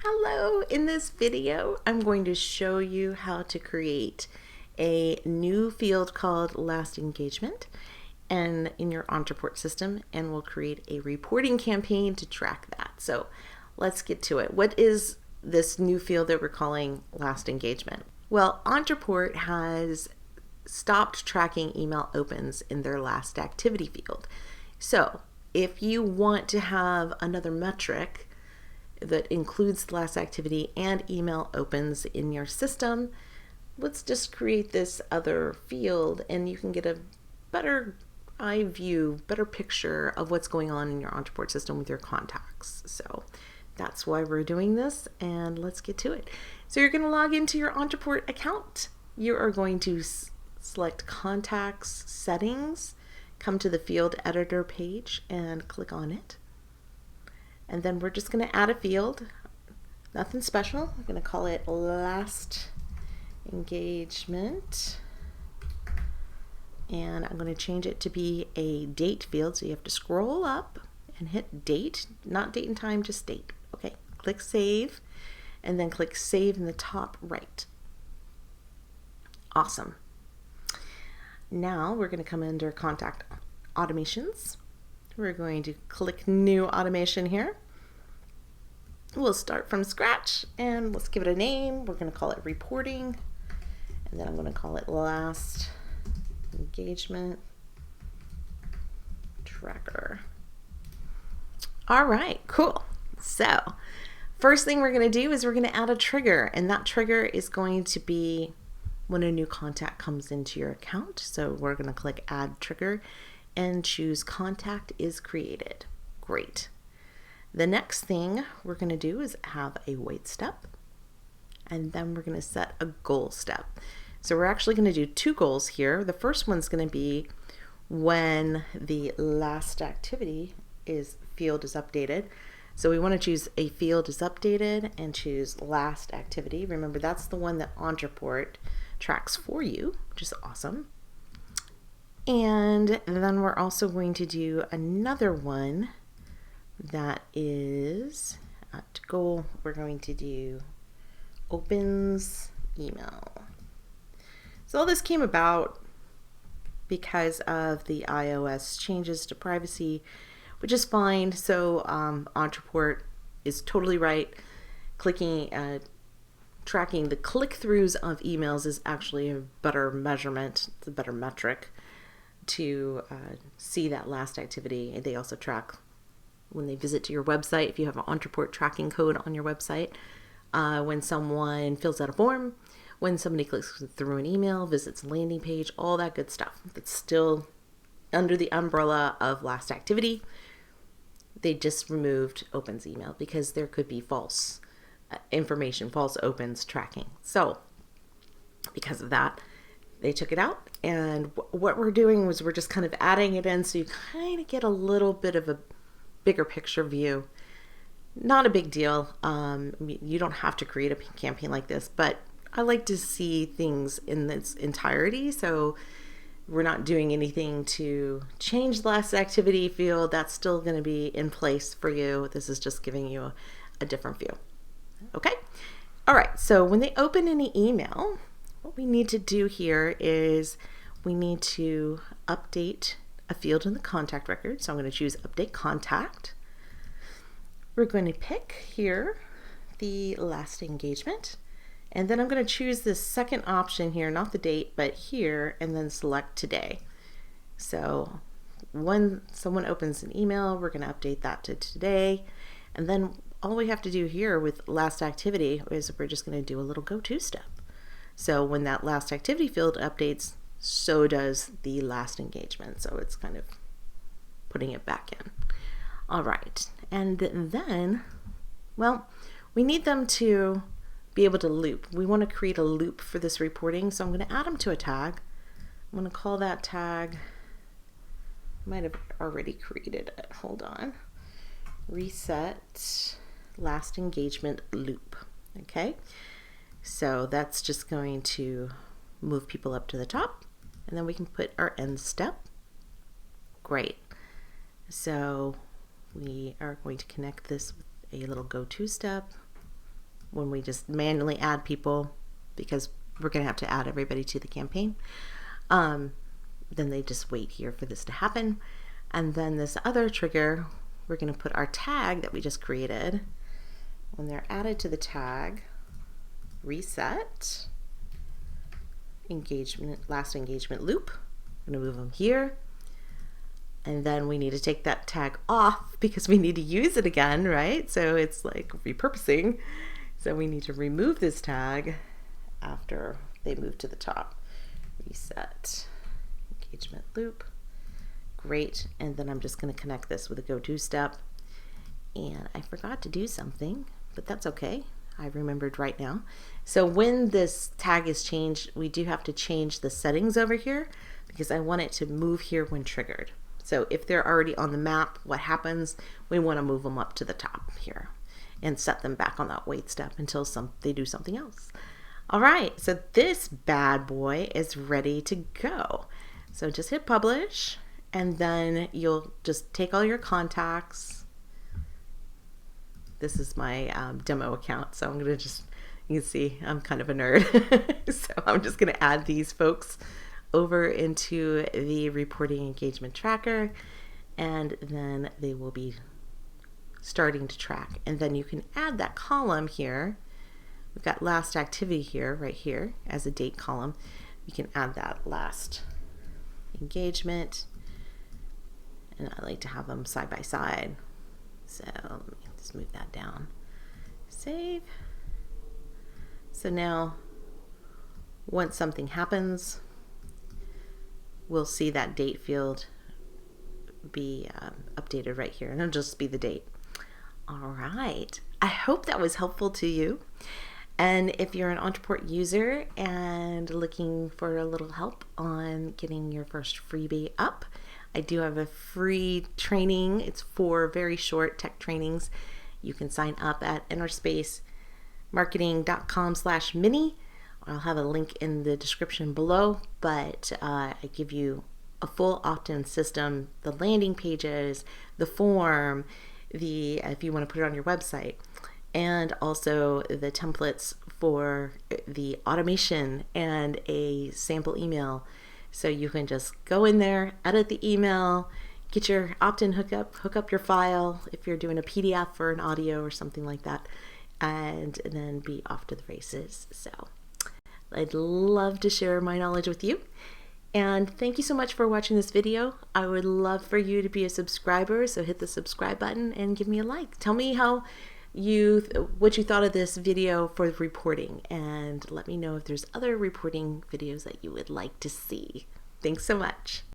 Hello, in this video, I'm going to show you how to create a new field called last engagement and in your Ontraport system, and we'll create a reporting campaign to track that. So let's get to it. What is this new field that we're calling last engagement? Well, Ontraport has stopped tracking email opens in their last activity field. So if you want to have another metric that includes the last activity and email opens in your system, let's just create this other field and you can get a better eye view, better picture of what's going on in your Ontraport system with your contacts. So that's why we're doing this, and let's get to it. So you're going to log into your Ontraport account. You are going to select Contacts Settings, come to the Field Editor page and click on it. And then we're just going to add a field, nothing special. I'm going to call it last engagement. And I'm going to change it to be a date field. So you have to scroll up and hit date, not date and time, just date. Okay, click save and then click save in the top right. Awesome. Now we're going to come under contact automations. We're going to click new automation here. We'll start from scratch and let's give it a name. We're going to call it reporting, and then I'm going to call it last engagement tracker. All right, cool. So first thing we're going to do is we're going to add a trigger, and that trigger is going to be when a new contact comes into your account. So we're going to click add trigger and choose contact is created. Great. The next thing we're going to do is have a wait step, and then we're going to set a goal step. So we're actually going to do two goals here. The first one's going to be when the last activity field is updated. So we want to choose a field is updated and choose last activity. Remember, that's the one that Ontraport tracks for you, which is awesome. And then we're also going to do another one that is to goal. We're going to do opens email. So all this came about because of the iOS changes to privacy, which is fine. So Ontraport is totally right. Tracking the click-throughs of emails is actually a better measurement, it's a better metric to see that last activity. They also track when they visit to your website. If you have an Ontraport tracking code on your website, when someone fills out a form, when somebody clicks through an email, visits a landing page, all that good stuff. That's still under the umbrella of last activity. They just removed opens email because there could be false information, false opens tracking. So because of that, they took it out, and what we're doing was we're just kind of adding it in so you kind of get a little bit of a bigger picture view. Not a big deal. You don't have to create a campaign like this, but I like to see things in its entirety. So we're not doing anything to change the last activity field. That's still going to be in place for you. This is just giving you a different view. Okay. All right. So when they open any email, what we need to do here is we need to update a field in the contact record. So I'm going to choose update contact. We're going to pick here the last engagement, and then I'm going to choose this second option here, not the date, but here, and then select today. So when someone opens an email, we're going to update that to today, and then all we have to do here with last activity is we're just going to do a little go-to step. So when that last activity field updates, so does the last engagement. So it's kind of putting it back in. All right. And then, well, we need them to be able to loop. We want to create a loop for this reporting. So I'm going to add them to a tag. I'm going to call that tag, might have already created it. Hold on. Reset last engagement loop. Okay. So that's just going to move people up to the top, and then we can put our end step. Great. So we are going to connect this with a little go-to step. when we just manually add people, because we're going to have to add everybody to the campaign. Then they just wait here for this to happen. And then this other trigger, we're going to put our tag that we just created. When they're added to the tag, reset, engagement, last engagement loop. I'm going to move them here. And then we need to take that tag off because we need to use it again, right? So it's like repurposing. So we need to remove this tag after they move to the top. Reset, engagement loop. Great. And then I'm just going to connect this with a go-to step. And I forgot to do something, but that's okay. I remembered right now. So when this tag is changed, we do have to change the settings over here because I want it to move here when triggered. So if they're already on the map, what happens? We want to move them up to the top here and set them back on that wait step until they do something else. All right, so this bad boy is ready to go. So just hit publish, and then you'll just take all your contacts. This is my demo account, so I'm going to just, you can see I'm kind of a nerd. So I'm just going to add these folks over into the reporting engagement tracker, and then they will be starting to track. And then you can add that column here. We've got last activity here, right here, as a date column. You can add that last engagement, and I like to have them side by side. So let me just move that down. Save. So now, once something happens, we'll see that date field be updated right here, and it'll just be the date. All right. I hope that was helpful to you. And if you're an Ontraport user and looking for a little help on getting your first freebie up, I do have a free training. It's 4 very short tech trainings. You can sign up at innerspacemarketing.com/mini. I'll have a link in the description below, but I give you a full opt-in system, the landing pages, the form, if you want to put it on your website, and also the templates for the automation and a sample email. So you can just go in there, edit the email, get your opt-in hookup, hook up your file if you're doing a PDF or an audio or something like that, and then be off to the races. So I'd love to share my knowledge with you. And thank you so much for watching this video. I would love for you to be a subscriber, so hit the subscribe button and give me a like. Tell me what you thought of this video for reporting, and let me know if there's other reporting videos that you would like to see. Thanks so much.